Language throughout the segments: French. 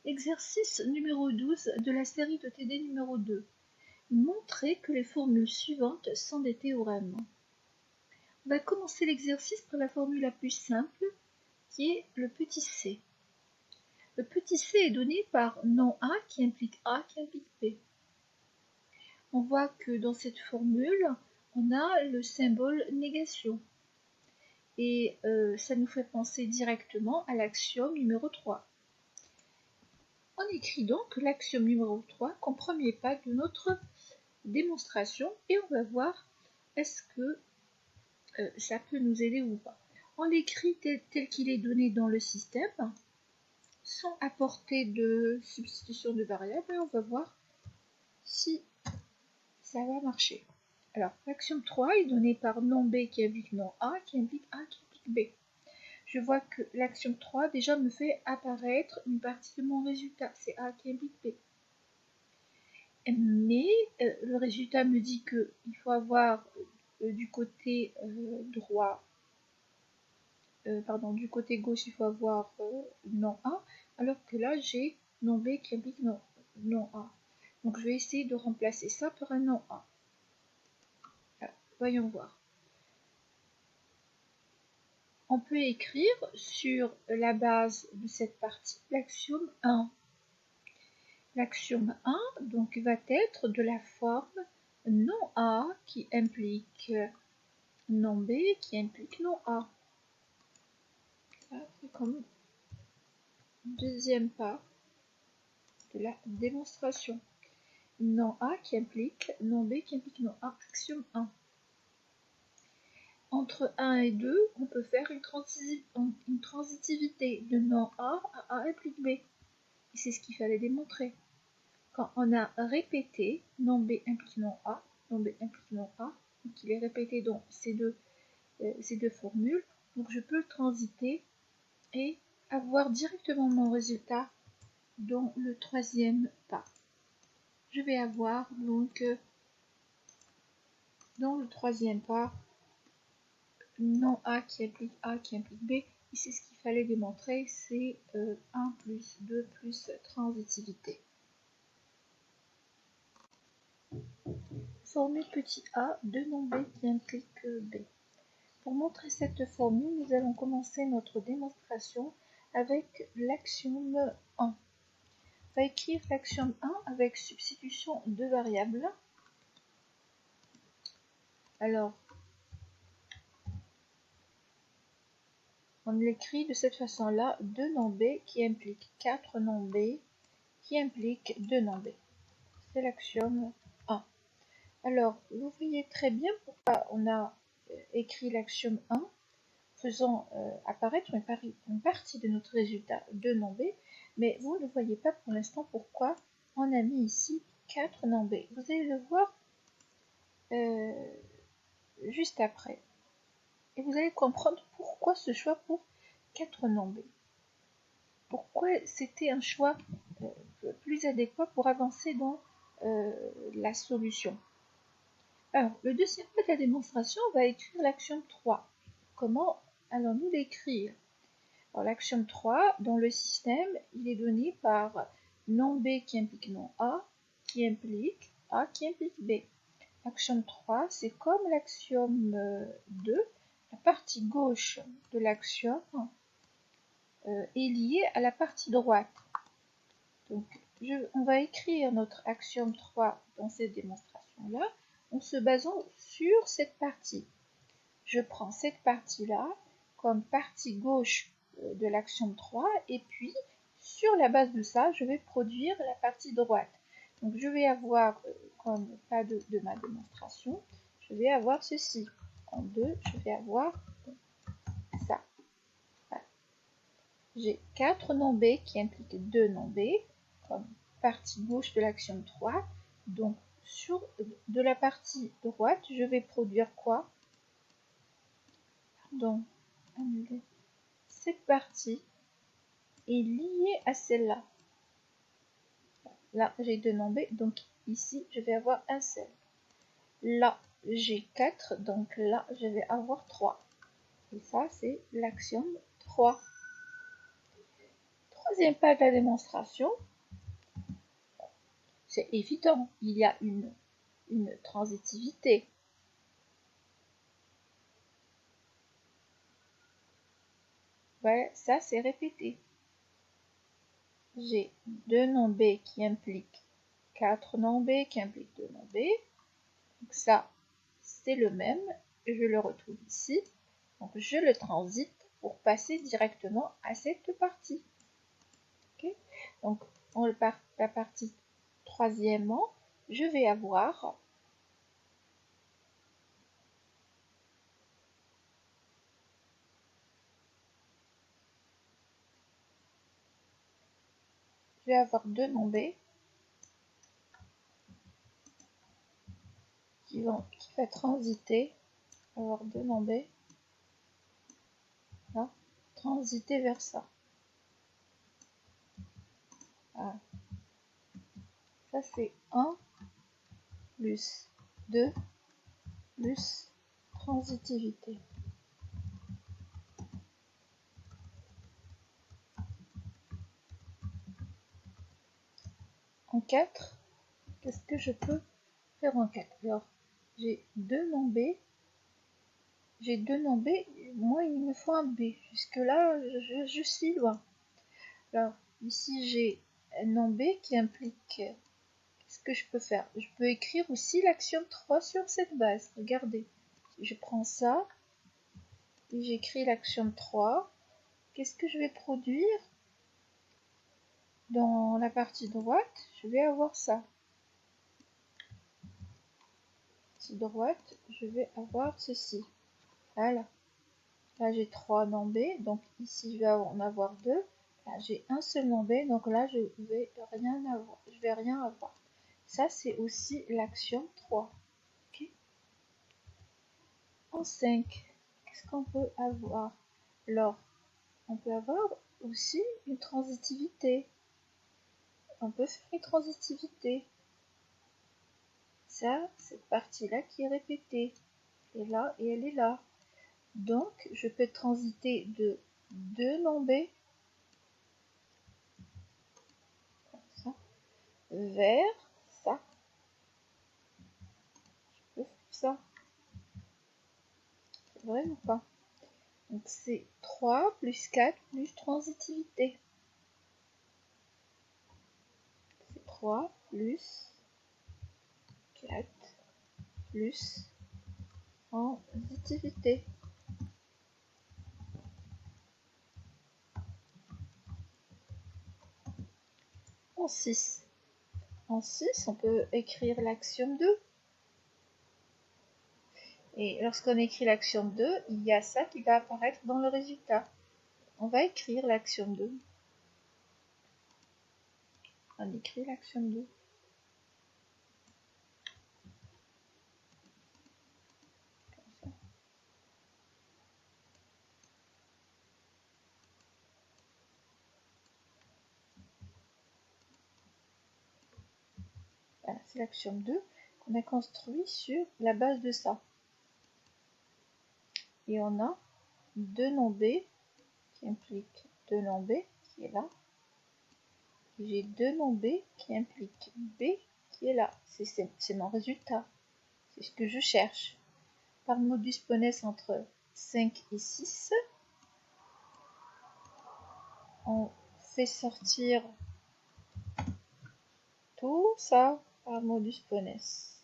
Exercice numéro 12 de la série de TD numéro 2. Montrer que les formules suivantes sont des théorèmes. On va commencer l'exercice par la formule la plus simple, qui est le petit c. Le petit c est donné par non A qui implique A qui implique B. On voit que dans cette formule, on a le symbole négation. Et ça nous fait penser directement à l'axiome numéro 3. On écrit donc l'axiome numéro 3 comme premier pas de notre démonstration et on va voir est-ce que ça peut nous aider ou pas. On l'écrit tel qu'il est donné dans le système, sans apporter de substitution de variables, et on va voir si ça va marcher. Alors, l'axiome 3 est donné par non B qui implique non A, qui implique A qui implique B. Je vois que l'axiome 3 déjà me fait apparaître une partie de mon résultat, c'est A qui implique B. Mais le résultat me dit qu'il faut avoir du côté droit, du côté gauche, il faut avoir non A, alors que là j'ai non B qui implique non A. Donc je vais essayer de remplacer ça par un non A. Alors, voyons voir. On peut écrire sur la base de cette partie l'axiome 1. L'axiome 1 donc, va être de la forme non A qui implique non B qui implique non A. Ça, c'est comme deuxième pas de la démonstration. Non A qui implique non B qui implique non A, axiome 1. Entre 1 et 2, on peut faire une transitivité de non A à A implique B. Et c'est ce qu'il fallait démontrer. Quand on a répété non B implique non A, non B implique non A, donc il est répété dans ces deux formules, donc je peux le transiter et avoir directement mon résultat dans le troisième pas. Je vais avoir donc dans le troisième pas non A qui implique A qui implique B. Ici ce qu'il fallait démontrer c'est 1 plus 2 plus transitivité. Formule petit a de non B qui implique B. Pour montrer cette formule, nous allons commencer notre démonstration avec l'axiome 1. On va écrire l'axiome 1 avec substitution de variables. Alors, on l'écrit de cette façon-là, 2 non B qui implique 4 non B qui implique 2 non B. C'est l'axiome 1. Alors, vous voyez très bien pourquoi on a écrit l'axiome 1, faisant apparaître une partie de notre résultat de non B, mais vous ne voyez pas pour l'instant pourquoi on a mis ici 4 non B. Vous allez le voir juste après. Et vous allez comprendre pourquoi ce choix pour 4 non B. Pourquoi c'était un choix plus adéquat pour avancer dans la solution. Alors, le deuxième pas de la démonstration, on va écrire l'axiome 3. Comment allons-nous l'écrire? Alors, l'axiome 3, dans le système, il est donné par non B qui implique non A, qui implique A qui implique B. L'axiome 3, c'est comme l'axiome 2, la partie gauche de l'axiome est liée à la partie droite. Donc, on va écrire notre axiome 3 dans cette démonstration-là en se basant sur cette partie. Je prends cette partie-là comme partie gauche de l'axiome 3 et puis sur la base de ça, je vais produire la partie droite. Donc je vais avoir, comme pas de ma démonstration, je vais avoir ceci. En 2, je vais avoir ça. Voilà. J'ai 4 non B qui impliquent 2 non B comme partie gauche de l'axiome 3. Donc de la partie droite, je vais produire quoi? Donc, cette partie est liée à celle-là. Là, j'ai 2 non B, donc ici, je vais avoir un seul. Là, j'ai 4, donc là, je vais avoir 3. Et ça, c'est l'axiome 3. troisième pas de la démonstration, c'est évident, il y a une transitivité. Voilà, ça c'est répété. J'ai 2 noms B qui impliquent 4 noms B qui impliquent 2 noms B. Donc ça, c'est le même. Je le retrouve ici. Donc je le transite pour passer directement à cette partie. Okay, donc la partie troisièmement, je vais avoir deux noms B qui va transiter, avoir deux noms B, là, transiter vers ça. Voilà. Ça c'est 1 plus 2 plus transitivité. En 4, qu'est-ce que je peux faire en 4? Alors, j'ai 2 noms B. J'ai 2 noms B. Moi, il me faut un B. Jusque-là, je suis loin. Alors, ici, j'ai un nom B qui implique... Qu'est-ce que je peux faire? Je peux écrire aussi l'axiome 3 sur cette base. Regardez. Je prends ça. Et j'écris l'axiome 3. Qu'est-ce que je vais produire? Dans la partie droite, je vais avoir ça. Droite, je vais avoir ceci. Voilà. Là, j'ai 3 noms B. Donc ici, je vais en avoir 2. Là, j'ai un seul nom B. Donc là, je vais rien avoir. Je vais rien avoir. Ça, c'est aussi l'axiome 3. Okay. En 5, qu'est-ce qu'on peut avoir? Alors, on peut avoir aussi une transitivité. On peut faire une transitivité. Ça, cette partie-là qui est répétée. Elle est là et elle est là. Donc, je peux transiter de 2 noms B comme ça, vers ça. Je peux faire ça. C'est vrai ou pas? Donc, c'est 3 plus 4 plus transitivité. C'est 3 plus 4 plus transitivité. En 6. En 6, on peut écrire l'axiome 2. Et lorsqu'on écrit l'axiome 2, il y a ça qui va apparaître dans le résultat. On va écrire l'axiome 2. On écrit l'axiome 2. Comme ça. Voilà, c'est l'axiome 2 qu'on a construit sur la base de ça. Et on a 2 noms B qui impliquent 2 noms B qui est là. J'ai 2 noms B qui impliquent B qui est là. C'est mon résultat. C'est ce que je cherche. Par modus ponens entre 5 et 6, on fait sortir tout ça par modus ponens.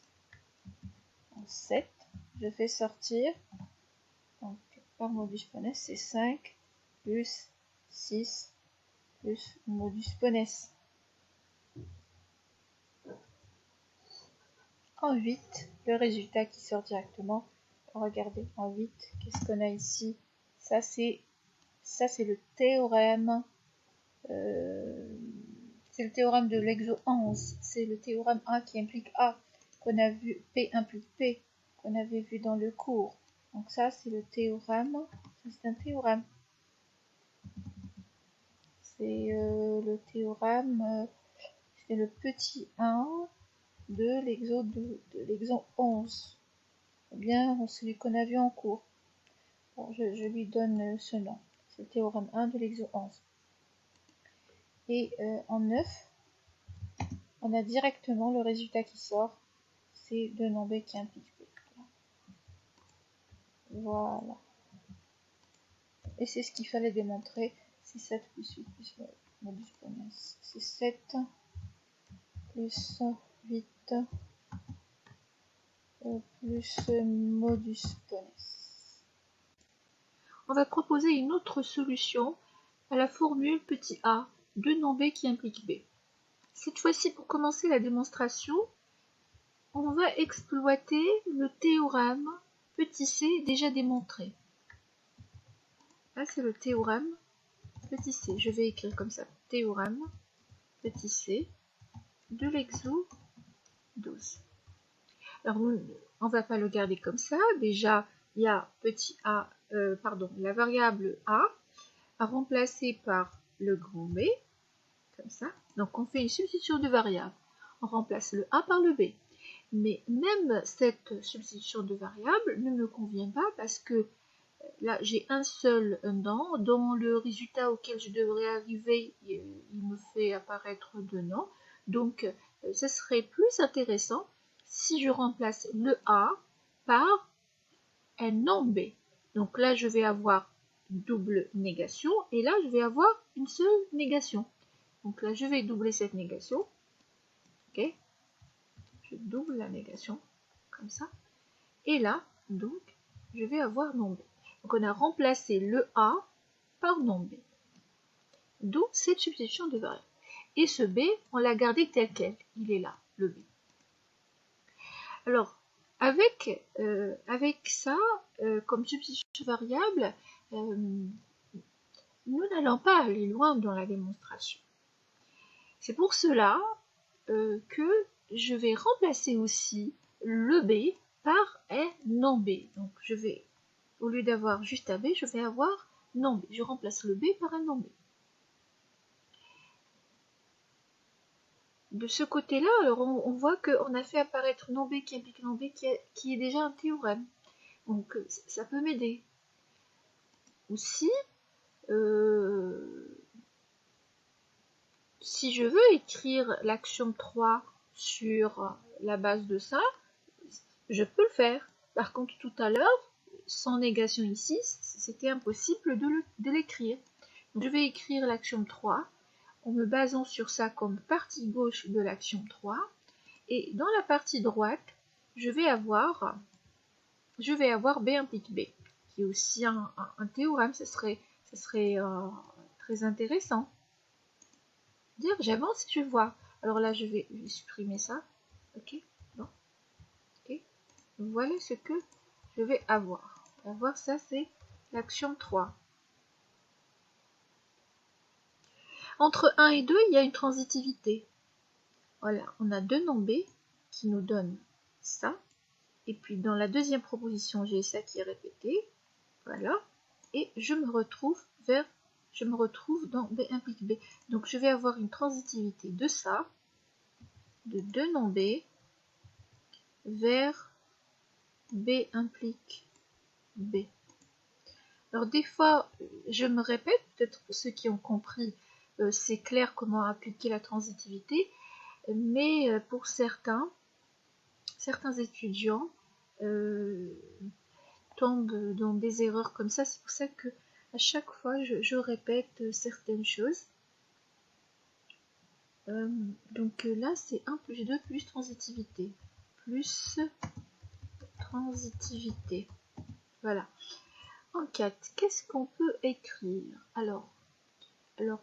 En 7, je fais sortir, donc par modus ponens, c'est 5 plus 6 plus modus ponens. En 8, le résultat qui sort directement. Regardez, en 8, qu'est-ce qu'on a ici? Ça, c'est le théorème. C'est le théorème de l'exo 11. C'est le théorème A qui implique A, qu'on a vu, P implique P, qu'on avait vu dans le cours. Donc ça, c'est le théorème. C'est un théorème. C'est le théorème, c'est le petit 1 de l'exo 11. Ou bien celui qu'on a vu en cours. Bon, je lui donne ce nom. C'est le théorème 1 de l'exo 11. Et en 9, on a directement le résultat qui sort, c'est 2 non B qui implique B. Voilà. Et c'est ce qu'il fallait démontrer, c'est 7 plus 8 plus modus ponens. C'est 7 plus 8 plus modus ponens. On va proposer une autre solution à la formule petit a, 2 non B qui implique B. Cette fois-ci, pour commencer la démonstration, on va exploiter le théorème petit c déjà démontré. Là, c'est le théorème petit c. Je vais écrire comme ça, théorème petit c de l'exo 12. Alors, on ne va pas le garder comme ça. Déjà, il y a petit a, la variable a à remplacer par le grand B, comme ça. Donc, on fait une substitution de variables. On remplace le a par le b. Mais même cette substitution de variable ne me convient pas parce que là, j'ai un seul nom. Dans le résultat auquel je devrais arriver, il me fait apparaître 2 noms. Donc, ce serait plus intéressant si je remplace le A par un nom B. Donc là, je vais avoir double négation et là, je vais avoir une seule négation. Donc là, je vais doubler cette négation. Ok, je double la négation comme ça. Et là, donc, je vais avoir nom B. Donc on a remplacé le A par nom B. D'où cette substitution de variable. Et ce B, on l'a gardé tel quel. Il est là, le B. Alors, avec ça, comme substitution de variable, nous n'allons pas aller loin dans la démonstration. C'est pour cela que je vais remplacer aussi le B par un non B. Donc, je vais, au lieu d'avoir juste un B, je vais avoir non B. Je remplace le B par un non B. De ce côté-là, alors on voit qu'on a fait apparaître non B qui implique non B qui est déjà un théorème. Donc ça peut m'aider. Aussi, si je veux écrire l'axiome 3 sur la base de ça, je peux le faire. Par contre, tout à l'heure, sans négation ici, c'était impossible de l'écrire. Je vais écrire l'axiome 3 en me basant sur ça comme partie gauche de l'axiome 3. Et dans la partie droite, je vais avoir B implique B, qui est aussi un théorème. Ce serait très intéressant. Dire j'avance et je vois. Alors là, je vais supprimer ça. Ok, bon. Ok. Voilà ce que je vais avoir. Avoir ça, c'est l'axiome 3. Entre 1 et 2, il y a une transitivité. Voilà, on a 2 nombs B qui nous donnent ça. Et puis dans la deuxième proposition, j'ai ça qui est répété. Voilà. Et je me retrouve dans B implique B. Donc je vais avoir une transitivité de ça, de 2 nombs B, vers B implique B. Alors des fois, je me répète, peut-être pour ceux qui ont compris, c'est clair comment appliquer la transitivité, mais pour certains étudiants tombent dans des erreurs comme ça. C'est pour ça que à chaque fois, je répète certaines choses. Donc là, c'est 1 plus 2 plus transitivité. Plus transitivité. Voilà. En 4, qu'est-ce qu'on peut écrire? Alors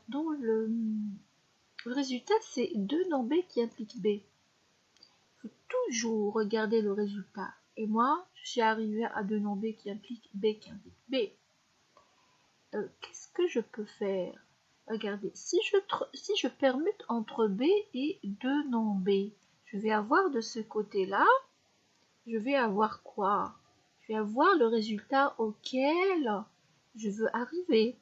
dans le résultat, c'est 2 nombs B qui impliquent B. Il faut toujours regarder le résultat. Et moi, je suis arrivée à 2 nombs B qui impliquent B qui implique B. Qu'est-ce que je peux faire? Regardez, si je permute entre B et 2 nombs B, je vais avoir de ce côté-là, je vais avoir quoi? Je vais avoir le résultat auquel je veux arriver.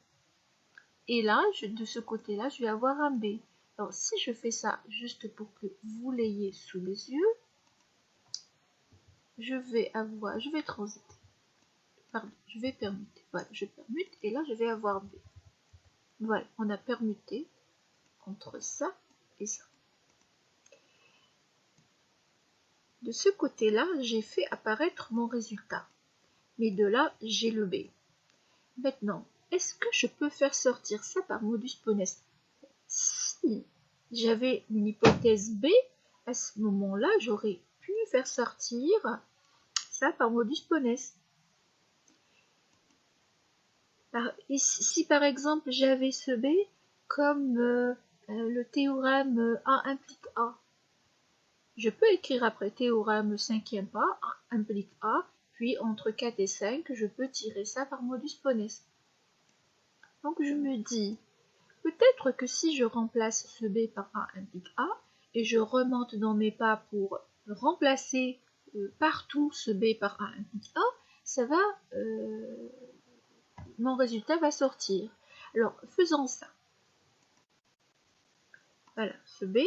Et là, de ce côté-là, je vais avoir un B. Alors, si je fais ça juste pour que vous l'ayez sous les yeux, je vais transiter. Pardon, je vais permuter. Voilà, je permute et là, je vais avoir B. Voilà, on a permuté entre ça et ça. De ce côté-là, j'ai fait apparaître mon résultat. Mais de là, j'ai le B. Maintenant, est-ce que je peux faire sortir ça par modus ponens? Si j'avais une hypothèse B, à ce moment-là, j'aurais pu faire sortir ça par modus ponens. Et si par exemple j'avais ce B comme le théorème A implique A, je peux écrire après théorème 5e A implique A, puis entre 4 et 5, je peux tirer ça par modus ponens. Donc je me dis, peut-être que si je remplace ce B par A implique A, et je remonte dans mes pas pour remplacer partout ce B par A implique A, ça va, mon résultat va sortir. Alors, faisons ça. Voilà, ce B,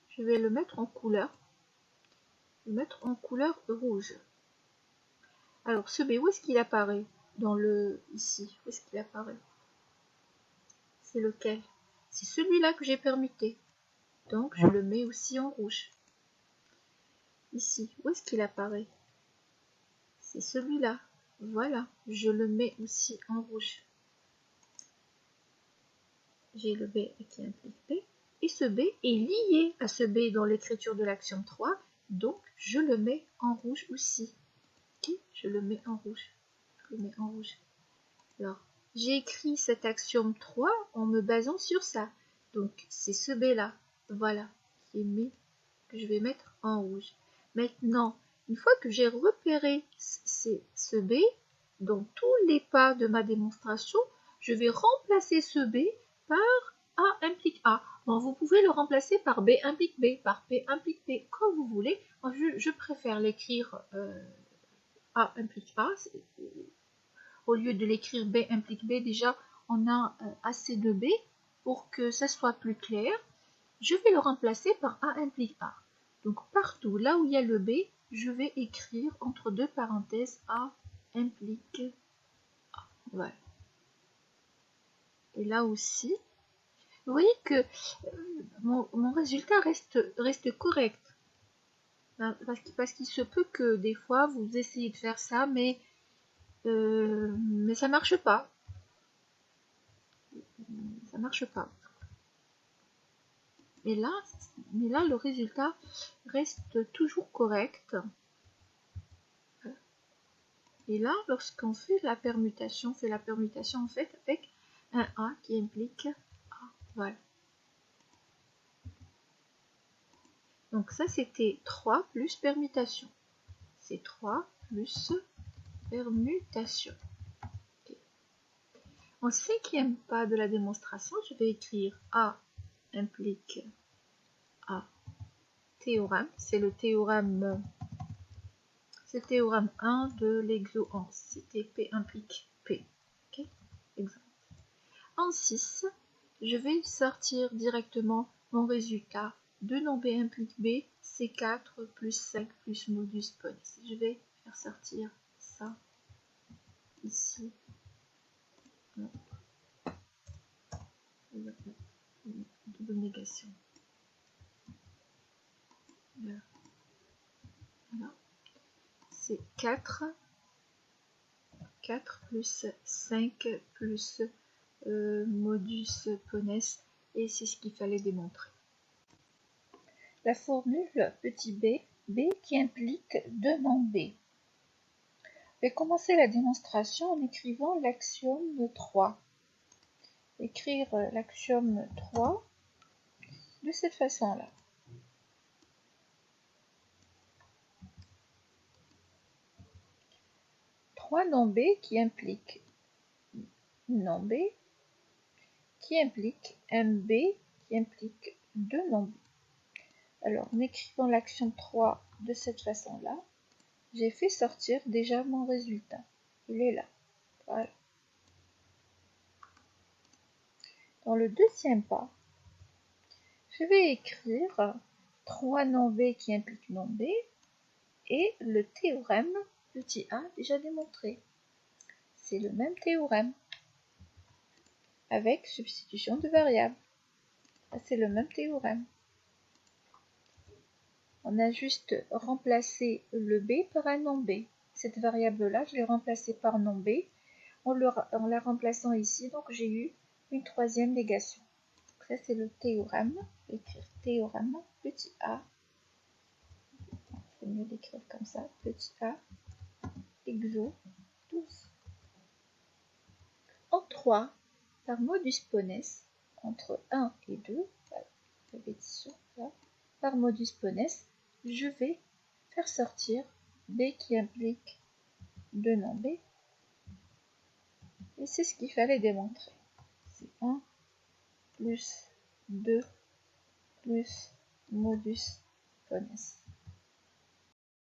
je vais le mettre en couleur. Le mettre en couleur rouge. Alors, ce B, où est-ce qu'il apparaît? Dans le... ici, où est-ce qu'il apparaît? C'est lequel? C'est celui-là que j'ai permuté. Donc, je le mets aussi en rouge. Ici, où est-ce qu'il apparaît? C'est celui-là. Voilà, je le mets aussi en rouge. J'ai le B qui implique B. Et ce B est lié à ce B dans l'écriture de l'axiome 3. Donc, je le mets en rouge aussi. Okay, je le mets en rouge. Je le mets en rouge. Alors, j'ai écrit cet axiome 3 en me basant sur ça. Donc, c'est ce B-là. Voilà, que je vais mettre en rouge. Maintenant, une fois que j'ai repéré ce B, dans tous les pas de ma démonstration, je vais remplacer ce B par A implique A. Bon, vous pouvez le remplacer par B implique B, par P implique P, comme vous voulez. Moi, je préfère l'écrire A implique A. Au lieu de l'écrire B implique B, déjà, on a assez de B pour que ça soit plus clair. Je vais le remplacer par A implique A. Donc, partout, là où il y a le B, je vais écrire entre deux parenthèses A implique A. Voilà. Et là aussi, vous voyez que mon résultat reste correct. Parce qu'il se peut que des fois, vous essayez de faire ça, mais ça marche pas. Ça marche pas. Mais là, le résultat reste toujours correct. Et là, lorsqu'on fait la permutation, en fait avec un A qui implique A. Voilà. Donc ça, c'était 3 plus permutation. C'est 3 plus permutation. Okay. En 5e pas de la démonstration, je vais écrire A implique A théorème. C'est le théorème 1 de l'exo 11. C'était P implique P. Okay. Exemple. En 6, je vais sortir directement mon résultat. 2 non B implique B, c'est 4 plus 5 plus modus ponens. Je vais faire sortir ça ici. Double négation. Voilà. C'est 4 plus 5 plus modus ponens, et c'est ce qu'il fallait démontrer. La formule petit b qui implique 2 non B. Je vais commencer la démonstration en écrivant l'axiome 3. Écrire l'axiome 3 de cette façon-là. Trois non B qui implique non B qui implique un B qui implique 2 non B. Alors, en écrivant l'axiome 3 de cette façon-là, j'ai fait sortir déjà mon résultat. Il est là. Voilà. Dans le deuxième pas, je vais écrire 3 non B qui impliquent non B et le théorème petit a déjà démontré. C'est le même théorème avec substitution de variables. C'est le même théorème. On a juste remplacé le b par un nom b. Cette variable-là, je l'ai remplacée par nom b. En la remplaçant ici, donc j'ai eu une troisième négation. Ça, c'est le théorème. Je vais écrire théorème, petit a. C'est mieux d'écrire comme ça, petit a, exo 12. En 3, par modus ponens, entre 1 et 2, répétition, là, par modus ponens, je vais faire sortir b qui implique 2 noms b. Et c'est ce qu'il fallait démontrer. C'est 1 plus 2 plus modus ponens.